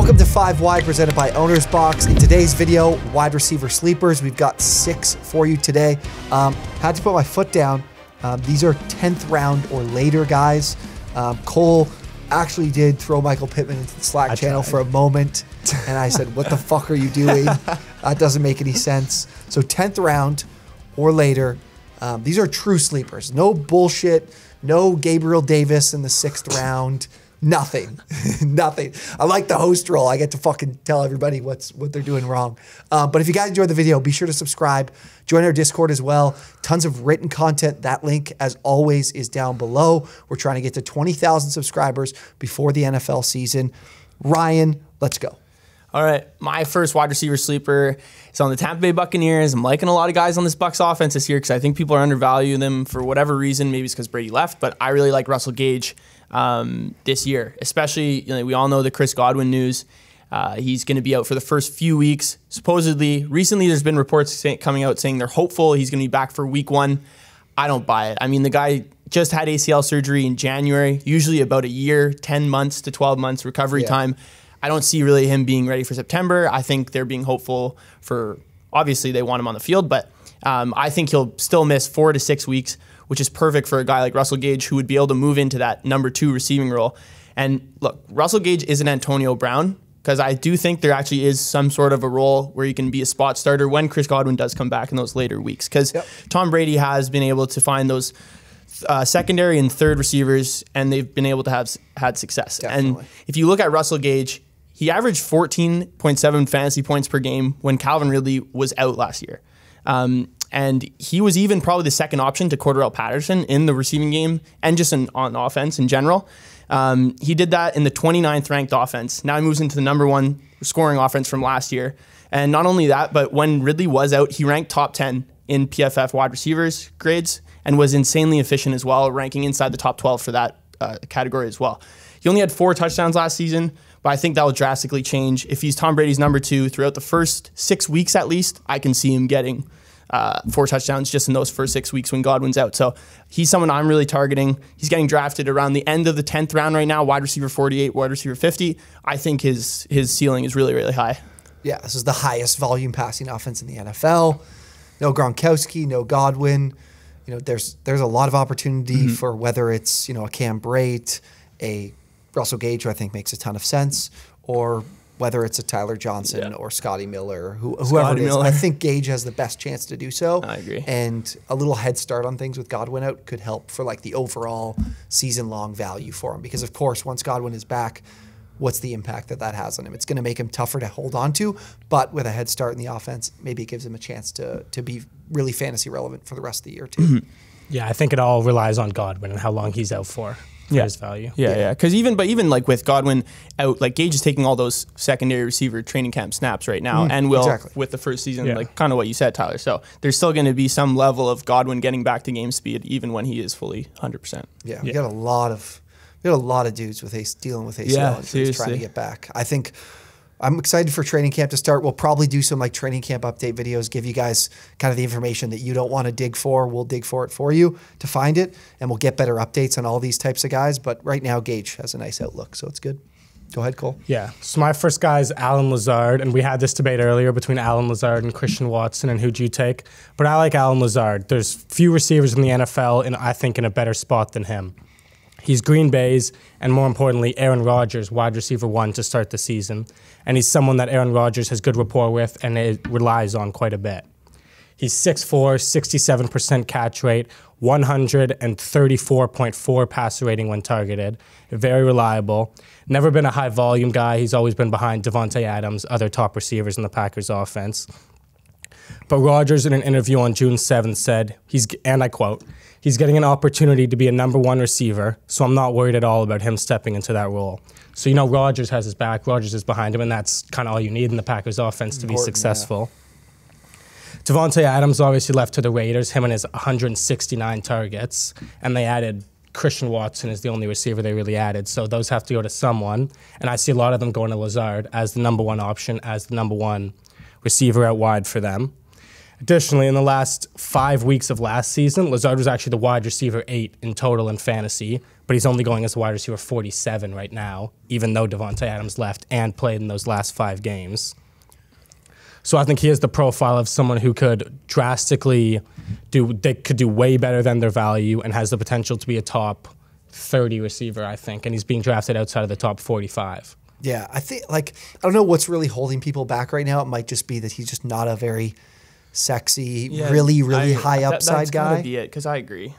Welcome to 5 Wide presented by OwnersBox. In today's video, wide receiver sleepers. We've got 6 for you today. Had to put my foot down. These are 10th round or later guys. Cole actually did throw Michael Pittman into the Slack channel for a moment. And I said, what the fuck are you doing? That doesn't make any sense. So 10th round or later. These are true sleepers. No bullshit. No Gabriel Davis in the 6th round. Nothing. Nothing. I like the host role. I get to fucking tell everybody what they're doing wrong. But if you guys enjoyed the video, be sure to subscribe. Join our Discord as well. Tons of written content. That link, as always, is down below. We're trying to get to 20,000 subscribers before the NFL season. Ryan, let's go. All right, my first wide receiver sleeper is on the Tampa Bay Buccaneers. I'm liking a lot of guys on this Bucs offense this year because I think people are undervaluing them for whatever reason. Maybe it's because Brady left, but I really like Russell Gage this year, especially, we all know the Chris Godwin news. He's going to be out for the first few weeks. Supposedly, recently there's been reports coming out saying they're hopeful he's going to be back for week 1. I don't buy it. I mean, the guy just had ACL surgery in January, usually about a year, 10 months to 12 months recovery time. I don't see really him being ready for September. I think they're being hopeful for, obviously they want him on the field, but I think he'll still miss 4 to 6 weeks, which is perfect for a guy like Russell Gage who would be able to move into that number 2 receiving role. And look, Russell Gage isn't Antonio Brown, because I do think there actually is some sort of a role where he can be a spot starter when Chris Godwin does come back in those later weeks. Because Tom Brady has been able to find those secondary and third receivers, and they've been able to have had success. Definitely. And if you look at Russell Gage, he averaged 14.7 fantasy points per game when Calvin Ridley was out last year. And he was even probably the second option to Cordarrelle Patterson in the receiving game and just on offense in general. He did that in the 29th ranked offense. Now he moves into the number 1 scoring offense from last year. And not only that, but when Ridley was out, he ranked top 10 in PFF wide receivers grades and was insanely efficient as well, ranking inside the top 12 for that category as well. He only had 4 touchdowns last season, but I think that will drastically change. If he's Tom Brady's number 2 throughout the first 6 weeks at least, I can see him getting 4 touchdowns just in those first 6 weeks when Godwin's out. So he's someone I'm really targeting. He's getting drafted around the end of the 10th round right now, wide receiver 48, wide receiver 50. I think his ceiling is really, really high. Yeah, this is the highest volume passing offense in the NFL. No Gronkowski, no Godwin. There's a lot of opportunity for whether it's, a Cam Brate, a Russell Gage, who I think makes a ton of sense, or whether it's a Tyler Johnson or Scotty Miller, whoever it is. I think Gage has the best chance to do so. I agree. And a little head start on things with Godwin out could help for like the overall season-long value for him. Because of course, once Godwin is back, what's the impact that has on him? It's going to make him tougher to hold on to, but with a head start in the offense, maybe it gives him a chance to be really fantasy relevant for the rest of the year too. Yeah, I think it all relies on Godwin and how long he's out for his value. Yeah. Because even like with Godwin out, like Gage is taking all those secondary receiver training camp snaps right now, and will with the first season, like kind of what you said, Tyler. So there's still going to be some level of Godwin getting back to game speed, even when he is fully 100%. Yeah, we got a lot of dudes with dealing with ACL injuries trying to get back. I think I'm excited for training camp to start. We'll probably do some like training camp update videos, give you guys kind of the information that you don't want to dig for. We'll dig for it for you to find it, and we'll get better updates on all these types of guys. But right now, Gage has a nice outlook, so it's good. Go ahead, Cole. Yeah, so my first guy is Alan Lazard, and we had this debate earlier between Alan Lazard and Christian Watson and who'd you take. But I like Alan Lazard. There's few receivers in the NFL, and I think in a better spot than him. He's Green Bay's, and more importantly, Aaron Rodgers, wide receiver 1 to start the season. And he's someone that Aaron Rodgers has good rapport with and it relies on quite a bit. He's 6'4", 67% catch rate, 134.4 passer rating when targeted. Very reliable. Never been a high volume guy. He's always been behind Devontae Adams, other top receivers in the Packers offense. But Rodgers, in an interview on June 7th, said, and I quote, "He's getting an opportunity to be a number 1 receiver, so I'm not worried at all about him stepping into that role." So, Rodgers has his back, Rodgers is behind him, and that's kind of all you need in the Packers offense to be successful. Yeah. Devontae Adams obviously left to the Raiders, him and his 169 targets, and they added Christian Watson is the only receiver they really added, so those have to go to someone, and I see a lot of them going to Lazard as the number 1 option, as the number 1 receiver out wide for them. Additionally, in the last 5 weeks of last season, Lazard was actually the wide receiver 8 in total in fantasy, but he's only going as the wide receiver 47 right now, even though Davante Adams left and played in those last 5 games. So I think he has the profile of someone who could drastically they could do way better than their value and has the potential to be a top 30 receiver, I think, and he's being drafted outside of the top 45. Yeah, I think, I don't know what's really holding people back right now. It might just be that he's just not a very sexy, really high upside that's guy. That's gotta be it, because I agree.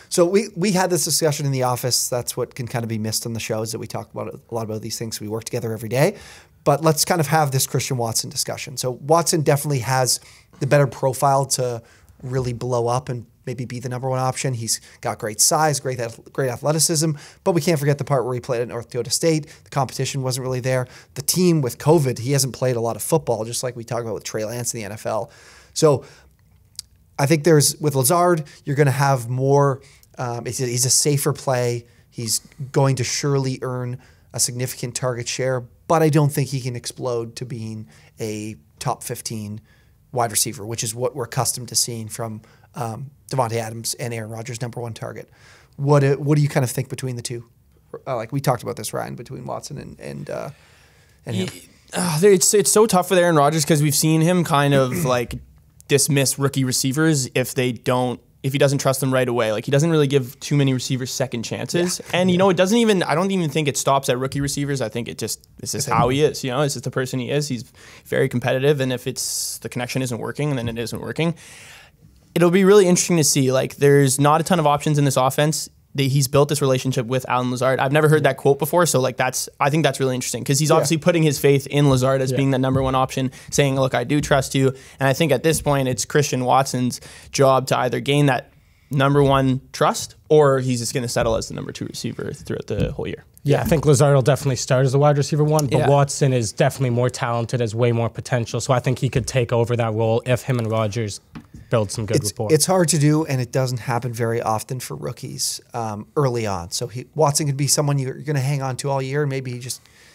So we had this discussion in the office. That's what can kind of be missed on the show, is that we talk about a lot about these things. We work together every day. But let's kind of have this Christian Watson discussion. So Watson definitely has the better profile to really blow up and maybe be the number one option. He's got great size, great athleticism, but we can't forget the part where he played at North Dakota State. The competition wasn't really there. The team with COVID, he hasn't played a lot of football, just like we talk about with Trey Lance in the NFL. So I think with Lazard, you're going to have more, he's a safer play. He's going to surely earn a significant target share, but I don't think he can explode to being a top 15 wide receiver, which is what we're accustomed to seeing from Davante Adams and Aaron Rodgers' number one target. What do you kind of think between the two? We talked about this, Ryan, between Watson and him. It's so tough with Aaron Rodgers because we've seen him kind of dismiss rookie receivers if he doesn't trust them right away. He doesn't really give too many receivers second chances. Yeah. And, I don't even think it stops at rookie receivers. I think this is how he is. It's just the person he is. He's very competitive. And if the connection isn't working, then it isn't working. It'll be really interesting to see. There's not a ton of options in this offense. He's built this relationship with Allen Lazard. I've never heard that quote before, so I think that's really interesting because he's obviously putting his faith in Lazard as being the number one option, saying, look, I do trust you. And I think at this point, it's Christian Watson's job to either gain that number one trust or he's just going to settle as the number 2 receiver throughout the whole year. Yeah, I think Lazard will definitely start as a wide receiver 1, but Watson is definitely more talented, has way more potential. So I think he could take over that role if him and Rodgers build some good rapport. It's hard to do, and it doesn't happen very often for rookies early on. So Watson could be someone you're going to hang on to all year, and maybe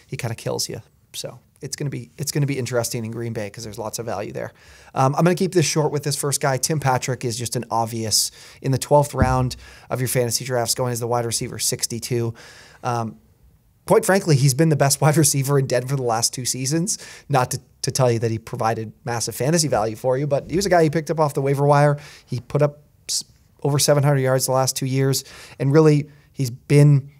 he kind of kills you. So it's going to be interesting in Green Bay because there's lots of value there. I'm going to keep this short with this first guy. Tim Patrick is just an obvious in the 12th round of your fantasy drafts, going as the wide receiver 62. Quite frankly, he's been the best wide receiver in Denver the last 2 seasons. Not to tell you that he provided massive fantasy value for you, but he was a guy you picked up off the waiver wire. He put up over 700 yards the last 2 years, and really he's been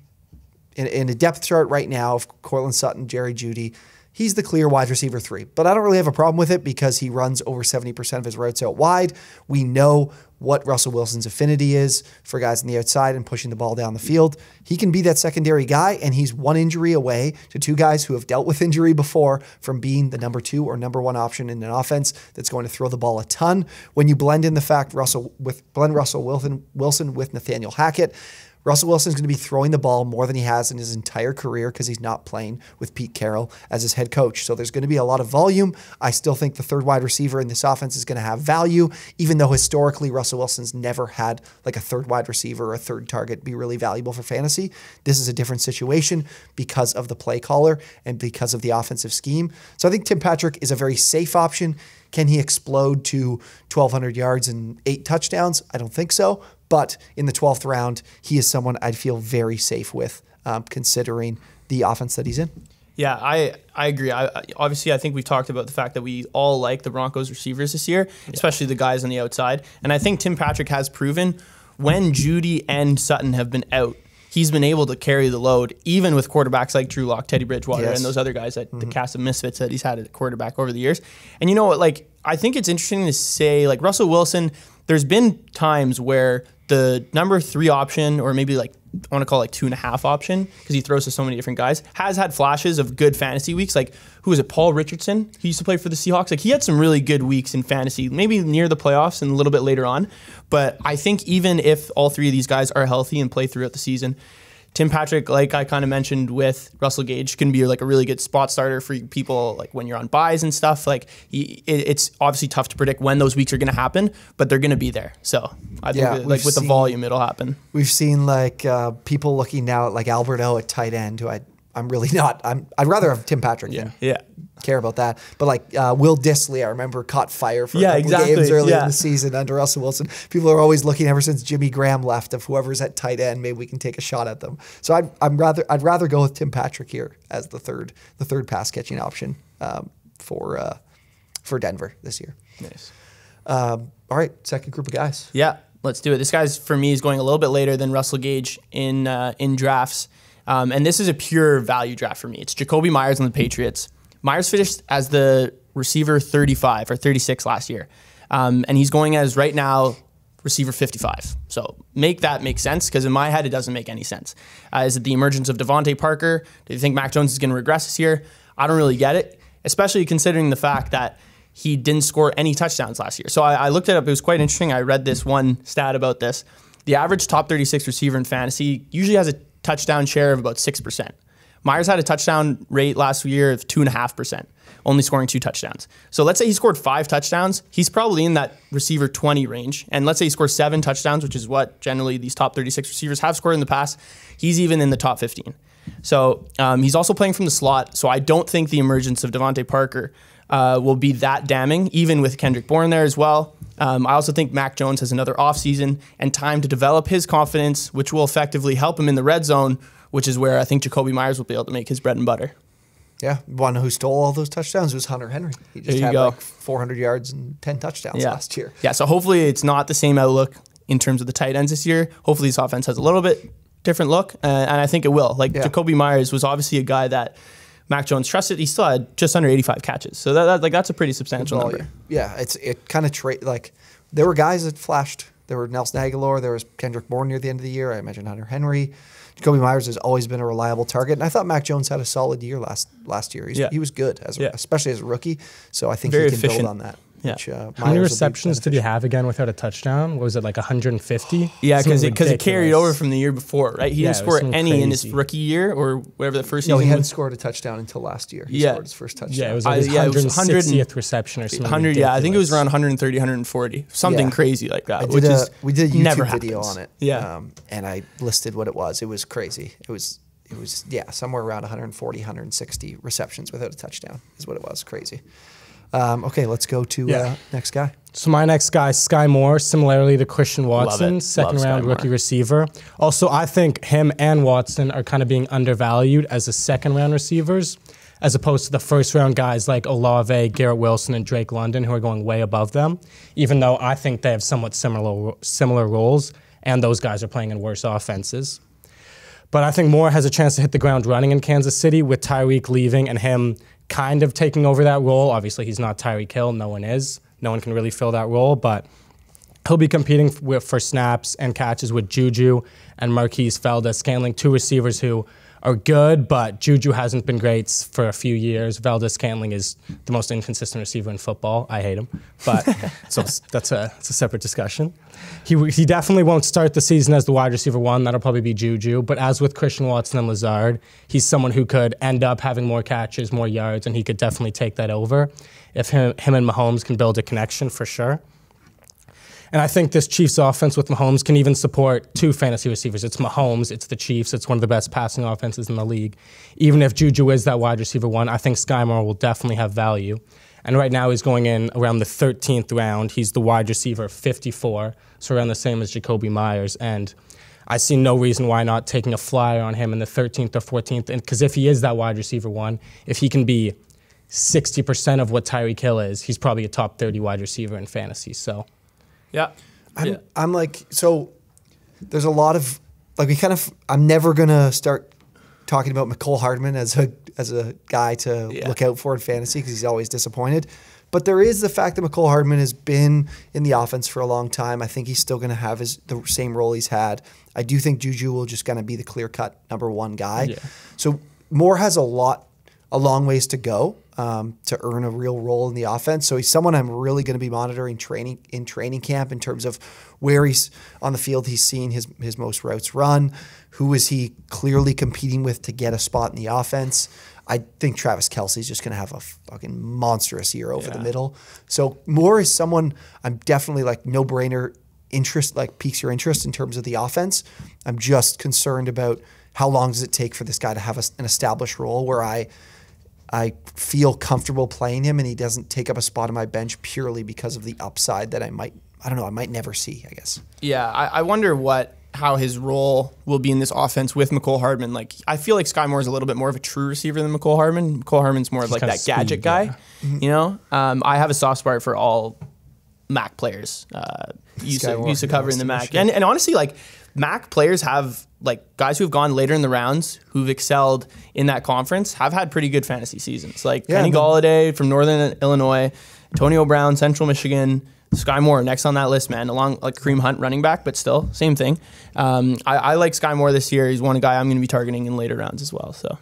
in a depth chart right now of Courtland Sutton, Jerry Jeudy. He's the clear wide receiver 3, but I don't really have a problem with it because he runs over 70% of his routes out wide. We know what Russell Wilson's affinity is for guys on the outside and pushing the ball down the field. He can be that secondary guy, and he's 1 injury away to 2 guys who have dealt with injury before from being the number 2 or number 1 option in an offense that's going to throw the ball a ton. When you blend in the fact Russell Wilson with Nathaniel Hackett, Russell Wilson's going to be throwing the ball more than he has in his entire career because he's not playing with Pete Carroll as his head coach. So there's going to be a lot of volume. I still think the 3rd wide receiver in this offense is going to have value, even though historically Russell Wilson's never had a 3rd wide receiver or a 3rd target be really valuable for fantasy. This is a different situation because of the play caller and because of the offensive scheme. So I think Tim Patrick is a very safe option. Can he explode to 1,200 yards and 8 touchdowns? I don't think so. But in the 12th round, he is someone I'd feel very safe with, considering the offense that he's in. Yeah, I agree. Obviously, I think we've talked about the fact that we all like the Broncos receivers this year, especially the guys on the outside. And I think Tim Patrick has proven when Jeudy and Sutton have been out, he's been able to carry the load, even with quarterbacks like Drew Lock, Teddy Bridgewater, and those other guys, the cast of misfits that he's had at quarterback over the years. And you know what, I think it's interesting to say, Russell Wilson, there's been times where the number 3 option, or maybe I want to call it 2.5 option, because he throws to so many different guys, has had flashes of good fantasy weeks. Who is it? Paul Richardson, who used to play for the Seahawks. He had some really good weeks in fantasy, maybe near the playoffs and a little bit later on. But I think even if all 3 of these guys are healthy and play throughout the season, Tim Patrick, like I kind of mentioned with Russell Gage, can be a really good spot starter for people when you're on buys and stuff. It's obviously tough to predict when those weeks are going to happen, but they're going to be there. So I think with the volume, it'll happen. We've seen people looking now at Albert O at tight end, who I I'm really not. I'd rather have Tim Patrick than care about that. But like Will Dissly, I remember caught fire for a couple games early in the season under Russell Wilson. People are always looking ever since Jimmy Graham left of whoever's at tight end. Maybe we can take a shot at them. So I'd rather go with Tim Patrick here as the third pass catching option for Denver this year. Nice. All right, second group of guys. Yeah, let's do it. This guy's for me is going a little bit later than Russell Gage in drafts. And this is a pure value draft for me. It's Jacoby Myers on the Patriots. Myers finished as the receiver 35 or 36 last year. And he's going as, right now, receiver 55. So make that make sense, because in my head, it doesn't make any sense. Is it the emergence of Devontae Parker? Do you think Mac Jones is going to regress this year? I don't really get it, especially considering the fact that he didn't score any touchdowns last year. So I looked it up. It was quite interesting. I read this one stat about this. The average top 36 receiver in fantasy usually has a touchdown share of about 6%. Myers had a touchdown rate last year of 2.5%, only scoring 2 touchdowns. So let's say he scored 5 touchdowns. He's probably in that receiver 20 range. And let's say he scores 7 touchdowns, which is what generally these top 36 receivers have scored in the past. He's even in the top 15. So he's also playing from the slot. So I don't think the emergence of Devontae Parker will be that damning, even with Kendrick Bourne there as well. I also think Mac Jones has another offseason and time to develop his confidence, which will effectively help him in the red zone, which is where I think Jacoby Myers will be able to make his bread and butter. Yeah, one who stole all those touchdowns was Hunter Henry. He just had like 400 yards and 10 touchdowns last year. Yeah, so hopefully it's not the same outlook in terms of the tight ends this year. Hopefully this offense has a little bit different look, and I think it will. Jacoby Myers was obviously a guy that Mac Jones trusted. He still had just under 85 catches. So that's a pretty substantial number. Yeah, it kind of like there were guys that flashed. There were Nelson Aguilar. There was Kendrick Bourne near the end of the year. I mentioned Hunter Henry. Jacoby Myers has always been a reliable target, and I thought Mac Jones had a solid year last year. He was good, especially as a rookie. So I think he can build on that. Yeah. How many receptions did he have again without a touchdown? What was it, like 150? Yeah, because it carried over from the year before, right? He didn't score any in his rookie year or whatever the first season. No, he hadn't scored a touchdown until last year. He scored his first touchdown. Yeah, it was like his 160th reception or something. 100. Yeah, I think it was around 130, 140, something crazy like that. We did a YouTube video on it. Yeah, and I listed what it was. It was crazy. It was somewhere around 140, 160 receptions without a touchdown is what it was. Crazy. Okay, let's go to next guy. So my next guy, Skye Moore, similarly to Christian Watson, second-round rookie receiver. Also, I think him and Watson are kind of being undervalued as the second-round receivers, as opposed to the first-round guys like Olave, Garrett Wilson, and Drake London, who are going way above them, even though I think they have somewhat similar roles, and those guys are playing in worse offenses. But I think Moore has a chance to hit the ground running in Kansas City with Tyreek leaving and him kind of taking over that role. Obviously, he's not Tyreek Hill. No one is. No one can really fill that role, but he'll be competing for snaps and catches with Juju and Marquise Valdez-Scantling, 2 receivers who are good, but Juju hasn't been great for a few years. Valdez-Scantling is the most inconsistent receiver in football. I hate him, but so that's a separate discussion. He definitely won't start the season as the wide receiver 1. That'll probably be Juju. But as with Christian Watson and Lazard, he's someone who could end up having more catches, more yards, and he could definitely take that over if him and Mahomes can build a connection for sure. And I think this Chiefs offense with Mahomes can even support 2 fantasy receivers. It's Mahomes, it's the Chiefs, it's one of the best passing offenses in the league. Even if Juju is that wide receiver 1, I think Skye Moore will definitely have value. And right now he's going in around the 13th round. He's the wide receiver 54, so around the same as Jacoby Myers. And I see no reason why not taking a flyer on him in the 13th or 14th. Because if he is that wide receiver 1, if he can be 60% of what Tyreek Hill is, he's probably a top 30 wide receiver in fantasy. So, yeah. I'm like, so there's a lot of, like, I'm never going to start talking about McCole Hardman as a guy to look out for in fantasy because he's always disappointed. But there is the fact that McCole Hardman has been in the offense for a long time. I think he's still going to have the same role he's had. I do think Juju will just going to be the clear-cut number 1 guy. Yeah. So Moore has a long ways to go to earn a real role in the offense. So he's someone I'm really going to be monitoring in training camp in terms of where he's on the field. He's seen his most routes run. Who is he clearly competing with to get a spot in the offense? I think Travis Kelce's just going to have a fucking monstrous year over the middle. So Moore is someone I'm definitely like no-brainer interest, like piques your interest in terms of the offense. I'm just concerned about how long does it take for this guy to have an established role where I feel comfortable playing him and he doesn't take up a spot on my bench purely because of the upside that I might never see, I guess. Yeah, I wonder how his role will be in this offense with McCole Hardman. Like, I feel like Skye Moore is a little bit more of a true receiver than McCole Hardman. McCole Hardman's more of like that gadget guy, you know? I have a soft spot for all MAC players. Used to covering the MAC. And honestly, like, MAC players have, like, guys who have gone later in the rounds who've excelled in that conference have had pretty good fantasy seasons. Like Kenny Galladay from Northern Illinois, Antonio Brown, Central Michigan, Skye Moore next on that list, man, along like Kareem Hunt running back, but still, same thing. I like Skye Moore this year. He's one guy I'm going to be targeting in later rounds as well. So,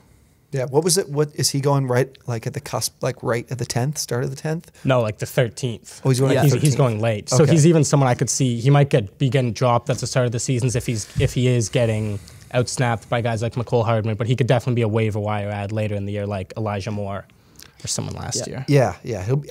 yeah, what was it? What is he going right, like at the cusp, like right at the 10th, start of the 10th? No, like the 13th. Oh, he's going. Yeah. He's going late. So he's even someone I could see. He might be getting dropped at the start of the seasons if he is getting outsnapped by guys like McCole Hardman, but he could definitely be a waiver wire ad later in the year, like Elijah Moore or someone last year. Yeah.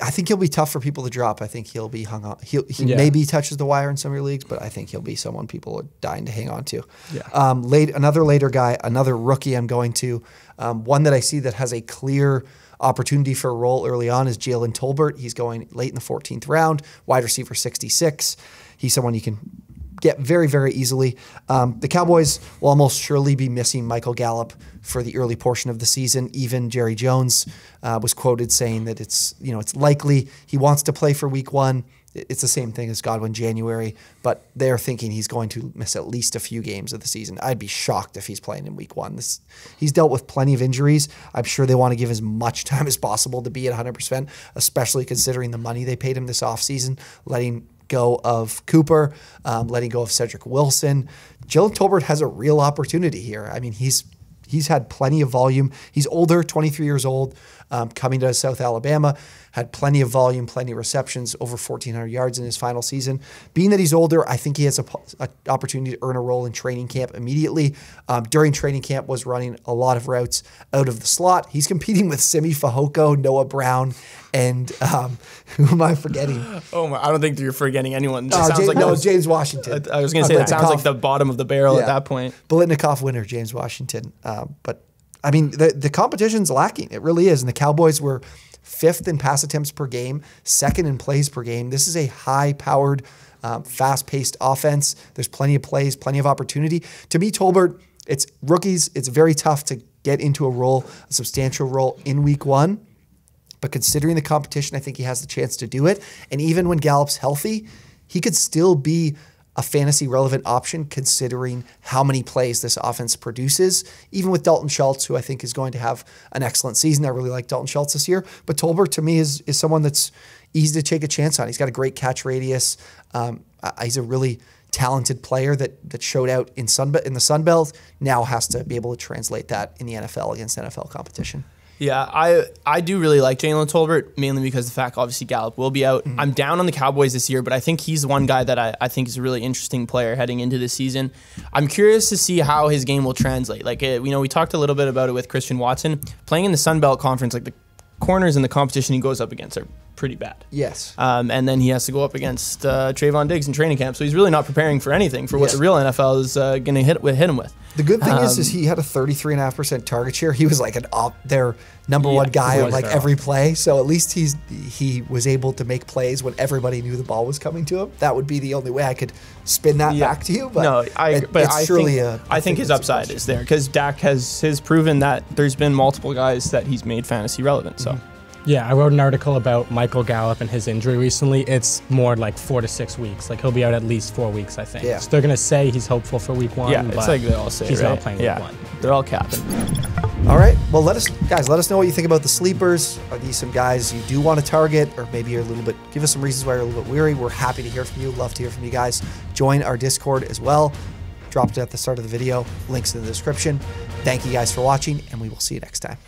I think he'll be tough for people to drop. I think he'll be hung on. He maybe touches the wire in some of your leagues, but I think he'll be someone people are dying to hang on to. Yeah. Another later guy, another rookie I'm going to. One that I see that has a clear opportunity for a role early on is Jalen Tolbert. He's going late in the 14th round, wide receiver 66. He's someone you can get very, very easily. The Cowboys will almost surely be missing Michael Gallup for the early portion of the season. Even Jerry Jones was quoted saying that it's likely he wants to play for week 1. It's the same thing as Godwin January, but they're thinking he's going to miss at least a few games of the season. I'd be shocked if he's playing in week 1. He's dealt with plenty of injuries. I'm sure they want to give as much time as possible to be at 100%, especially considering the money they paid him this offseason, letting go of Cooper, letting go of Cedric Wilson. Jalen Tolbert has a real opportunity here. I mean, he's had plenty of volume. He's older, 23 years old, coming to South Alabama, had plenty of volume, plenty of receptions, over 1,400 yards in his final season. Being that he's older, I think he has an opportunity to earn a role in training camp immediately. During training camp, was running a lot of routes out of the slot. He's competing with Simi Fehoko, Noah Brown, and who am I forgetting? Oh my! I don't think you're forgetting anyone. James Washington. I was going to say that sounds like the bottom of the barrel at that point. Biletnikoff winner, James Washington. But I mean, the competition's lacking. It really is. And the Cowboys were 5th in pass attempts per game, 2nd in plays per game. This is a high-powered, fast-paced offense. There's plenty of plays, plenty of opportunity. To me, Tolbert, it's rookies. It's very tough to get into a substantial role in week 1. But considering the competition, I think he has the chance to do it. And even when Gallup's healthy, he could still be a fantasy relevant option considering how many plays this offense produces, even with Dalton Schultz, who I think is going to have an excellent season. I really like Dalton Schultz this year. But Tolbert, to me, is someone that's easy to take a chance on. He's got a great catch radius. He's a really talented player that showed out in the Sun Belt, now has to be able to translate that in the NFL against NFL competition. Yeah, I do really like Jalen Tolbert, mainly because the fact, obviously, Gallup will be out. I'm down on the Cowboys this year, but I think he's one guy that I think is a really interesting player heading into this season. I'm curious to see how his game will translate. Like, we talked a little bit about it with Christian Watson. Playing in the Sun Belt Conference, like the corners in the competition he goes up against are pretty bad. Yes. And then he has to go up against Trayvon Diggs in training camp, so he's really not preparing for anything for what the real NFL is going to hit him with. The good thing is he had a 33.5% target share. He was like their number one guy on like every play. So at least he was able to make plays when everybody knew the ball was coming to him. That would be the only way I could spin that back to you. But I think his upside is there because Dak has proven that there's been multiple guys that he's made fantasy relevant. So. Yeah, I wrote an article about Michael Gallup and his injury recently. It's more like 4 to 6 weeks. Like, he'll be out at least 4 weeks, I think. Yeah. So they're going to say he's hopeful for week 1. Yeah, it's like they all say, he's not playing week 1. They're all capping. All right. Well, let us know what you think about the sleepers. Are these some guys you do want to target, or maybe you're give us some reasons why you're a little bit weary. We're happy to hear from you. Love to hear from you guys. Join our Discord as well. Dropped it at the start of the video. Links in the description. Thank you guys for watching, and we will see you next time.